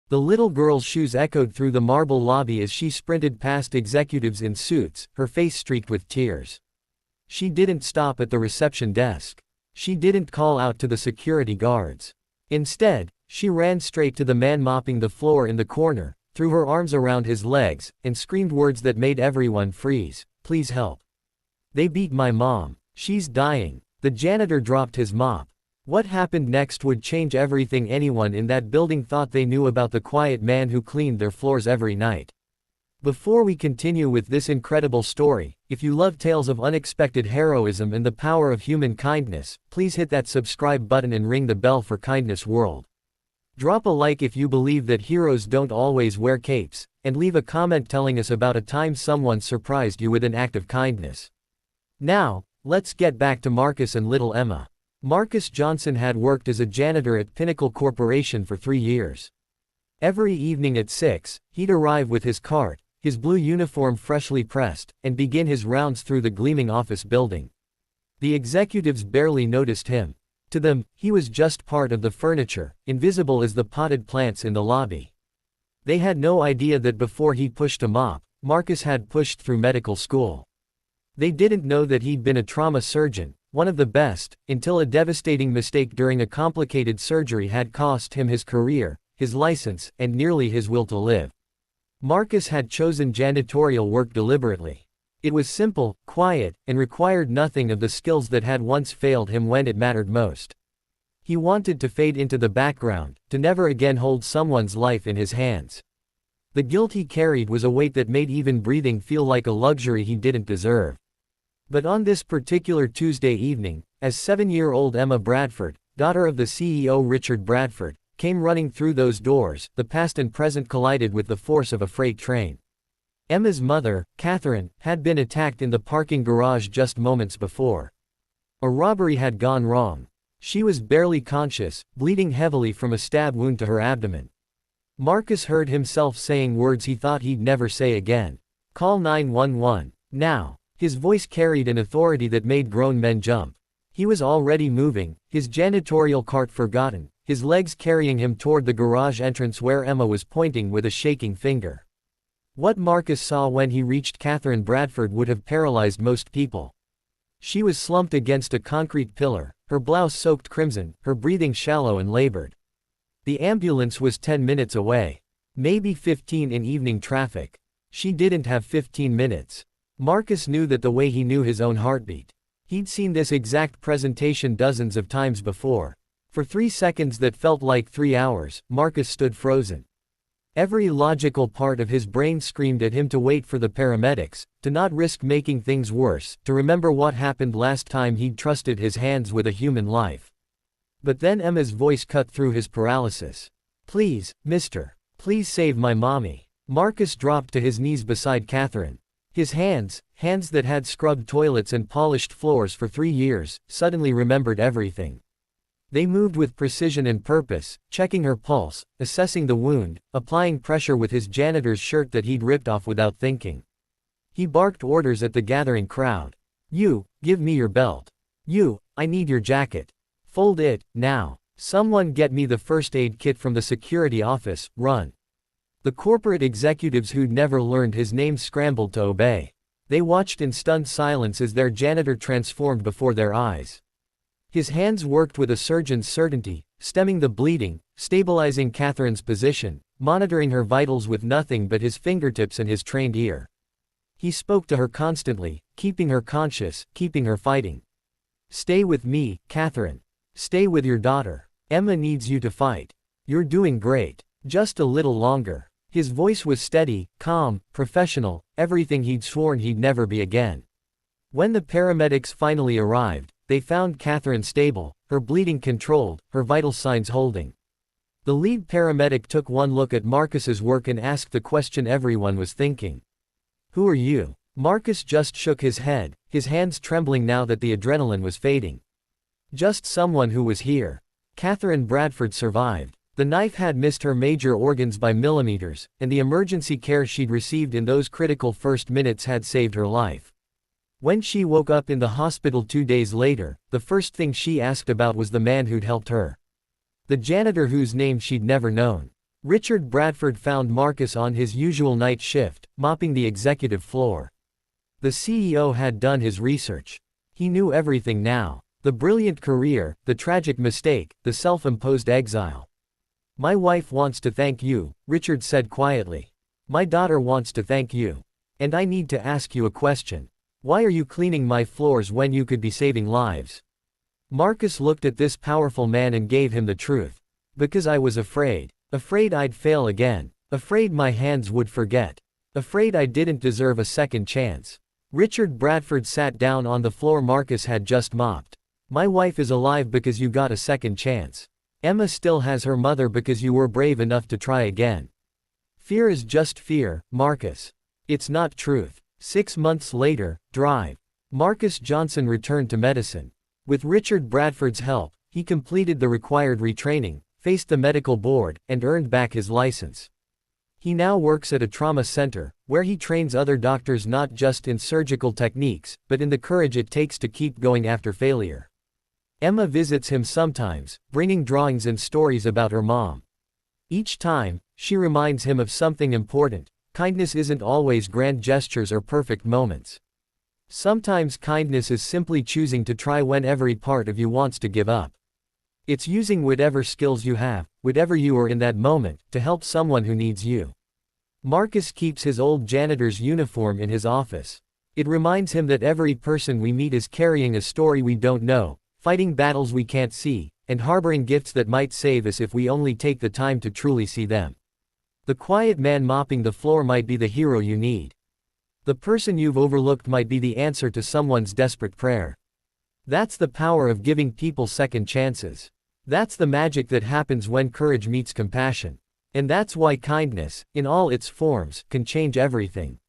The little girl's shoes echoed through the marble lobby as she sprinted past executives in suits, her face streaked with tears. She didn't stop at the reception desk. She didn't call out to the security guards. Instead, she ran straight to the man mopping the floor in the corner, threw her arms around his legs, and screamed words that made everyone freeze. Please help. They beat my mom. She's dying. The janitor dropped his mop. What happened next would change everything. Anyone in that building thought they knew about the quiet man who cleaned their floors every night. Before we continue with this incredible story, if you love tales of unexpected heroism and the power of human kindness, please hit that subscribe button and ring the bell for Kindness World. Drop a like if you believe that heroes don't always wear capes, and leave a comment telling us about a time someone surprised you with an act of kindness. Now, let's get back to Marcus and little Emma. Marcus Johnson had worked as a janitor at Pinnacle Corporation for 3 years. Every evening at 6, he'd arrive with his cart, his blue uniform freshly pressed, and begin his rounds through the gleaming office building. The executives barely noticed him. To them, he was just part of the furniture, invisible as the potted plants in the lobby. They had no idea that before he pushed a mop, Marcus had pushed through medical school. They didn't know that he'd been a trauma surgeon, one of the best, until a devastating mistake during a complicated surgery had cost him his career, his license, and nearly his will to live. Marcus had chosen janitorial work deliberately. It was simple, quiet, and required nothing of the skills that had once failed him when it mattered most. He wanted to fade into the background, to never again hold someone's life in his hands. The guilt he carried was a weight that made even breathing feel like a luxury he didn't deserve. But on this particular Tuesday evening, as 7-year-old Emma Bradford, daughter of the CEO Richard Bradford, came running through those doors, the past and present collided with the force of a freight train. Emma's mother, Catherine, had been attacked in the parking garage just moments before. A robbery had gone wrong. She was barely conscious, bleeding heavily from a stab wound to her abdomen. Marcus heard himself saying words he thought he'd never say again. Call 911. Now. His voice carried an authority that made grown men jump. He was already moving, his janitorial cart forgotten, his legs carrying him toward the garage entrance where Emma was pointing with a shaking finger. What Marcus saw when he reached Catherine Bradford would have paralyzed most people. She was slumped against a concrete pillar, her blouse soaked crimson, her breathing shallow and labored. The ambulance was 10 minutes away. Maybe 15 in evening traffic. She didn't have 15 minutes. Marcus knew that the way he knew his own heartbeat. He'd seen this exact presentation dozens of times before. For 3 seconds that felt like 3 hours, Marcus stood frozen. Every logical part of his brain screamed at him to wait for the paramedics, to not risk making things worse, to remember what happened last time he'd trusted his hands with a human life. But then Emma's voice cut through his paralysis. Please, mister. Please save my mommy. Marcus dropped to his knees beside Catherine. His hands that had scrubbed toilets and polished floors for 3 years, suddenly remembered everything. They moved with precision and purpose, checking her pulse, assessing the wound, applying pressure with his janitor's shirt that he'd ripped off without thinking. He barked orders at the gathering crowd. You, give me your belt. You, I need your jacket. Fold it, now. Someone get me the first aid kit from the security office, run. The corporate executives who'd never learned his name scrambled to obey. They watched in stunned silence as their janitor transformed before their eyes. His hands worked with a surgeon's certainty, stemming the bleeding, stabilizing Catherine's position, monitoring her vitals with nothing but his fingertips and his trained ear. He spoke to her constantly, keeping her conscious, keeping her fighting. Stay with me, Catherine. Stay with your daughter. Emma needs you to fight. You're doing great. Just a little longer. His voice was steady, calm, professional, everything he'd sworn he'd never be again. When the paramedics finally arrived, they found Catherine stable, her bleeding controlled, her vital signs holding. The lead paramedic took one look at Marcus's work and asked the question everyone was thinking. Who are you? Marcus just shook his head, his hands trembling now that the adrenaline was fading. Just someone who was here. Catherine Bradford survived. The knife had missed her major organs by millimeters, and the emergency care she'd received in those critical first minutes had saved her life. When she woke up in the hospital 2 days later, the first thing she asked about was the man who'd helped her. The janitor whose name she'd never known. Richard Bradford found Marcus on his usual night shift, mopping the executive floor. The CEO had done his research. He knew everything now. The brilliant career, the tragic mistake, the self-imposed exile. "My wife wants to thank you," Richard said quietly. "My daughter wants to thank you. And I need to ask you a question. Why are you cleaning my floors when you could be saving lives?" Marcus looked at this powerful man and gave him the truth. "Because I was afraid. Afraid I'd fail again. Afraid my hands would forget. Afraid I didn't deserve a second chance." Richard Bradford sat down on the floor Marcus had just mopped. "My wife is alive because you got a second chance. Emma still has her mother because you were brave enough to try again. Fear is just fear, Marcus. It's not truth." 6 months later, Drive. Marcus Johnson returned to medicine. With Richard Bradford's help, he completed the required retraining, faced the medical board, and earned back his license. He now works at a trauma center, where he trains other doctors not just in surgical techniques, but in the courage it takes to keep going after failure. Emma visits him sometimes, bringing drawings and stories about her mom. Each time, she reminds him of something important. Kindness isn't always grand gestures or perfect moments. Sometimes kindness is simply choosing to try when every part of you wants to give up. It's using whatever skills you have, whatever you are in that moment, to help someone who needs you. Marcus keeps his old janitor's uniform in his office. It reminds him that every person we meet is carrying a story we don't know, fighting battles we can't see, and harboring gifts that might save us if we only take the time to truly see them. The quiet man mopping the floor might be the hero you need. The person you've overlooked might be the answer to someone's desperate prayer. That's the power of giving people second chances. That's the magic that happens when courage meets compassion. And that's why kindness, in all its forms, can change everything.